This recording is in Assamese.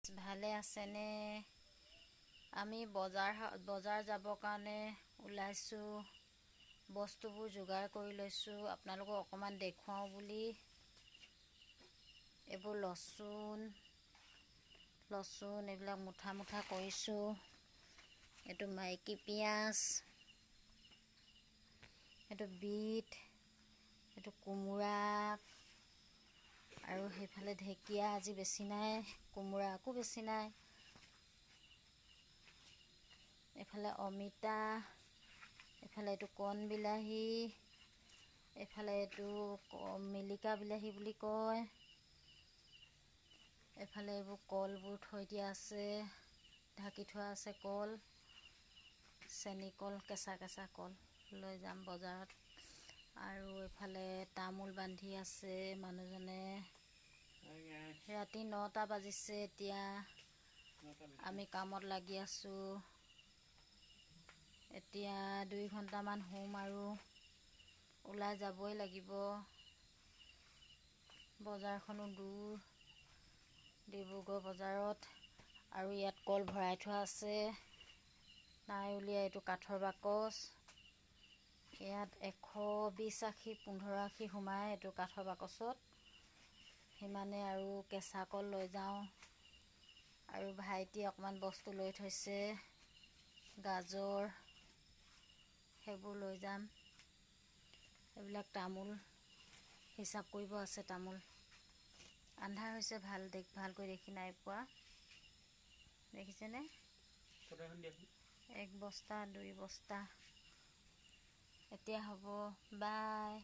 ভালে আছেনে? আমি বজাৰ যাবৰ কাৰণে ওলাইছোঁ। বস্তুবোৰ যোগাৰ কৰি লৈছোঁ আপোনালোকক অকণমান দেখুৱাওঁ বুলি। এইবোৰ লচুন এইবিলাক মুঠা মুঠা কৰিছোঁ। এইটো মাইকী পিঁয়াজ, এইটো বিট, এইটো কোমোৰা, আৰু সেইফালে ঢেকীয়া আজি বেছি নাই, কোমোৰা আকৌ বেছি নাই। এইফালে অমিতা, এইফালে এইটো কণ বিলাহী, এইফালে এইটো মিলিকা বিলাহী বুলি কয়। এইফালে এইবোৰ কলবোৰ থৈ দিয়া আছে, ঢাকি থোৱা আছে কল, চেনী কল, কেঁচা কেঁচা কল লৈ যাম বজাৰত। আৰু এইফালে তামোল বান্ধি আছে মানুহজনে। ৰাতি 9টা বাজিছে এতিয়া। আমি কামত লাগি আছোঁ। এতিয়া 2 ঘণ্টামান শুম আৰু ওলাই যাবই লাগিব। বজাৰখনো দূৰ, ডিব্ৰুগড় বজাৰত। আৰু ইয়াত কল ভৰাই থোৱা আছে, নাই উলিয়াই। এইটো কাঠৰ বাকচ, ইয়াত 120 আষি 15 আষি সোমায় এইটো কাঠৰ বাকচত। সিমানে আৰু কেঁচা কল লৈ যাওঁ। আৰু ভাইটি অকণমান বস্তু লৈ থৈছে, গাজৰ, সেইবোৰ লৈ যাম। এইবিলাক তামোল হিচাপ কৰিব আছে। তামোল আন্ধাৰ হৈছে, ভালকৈ দেখি নাই পোৱা। দেখিছেনে? 1 বস্তা 2 বস্তা। এতিয়া হ'ব, বাই।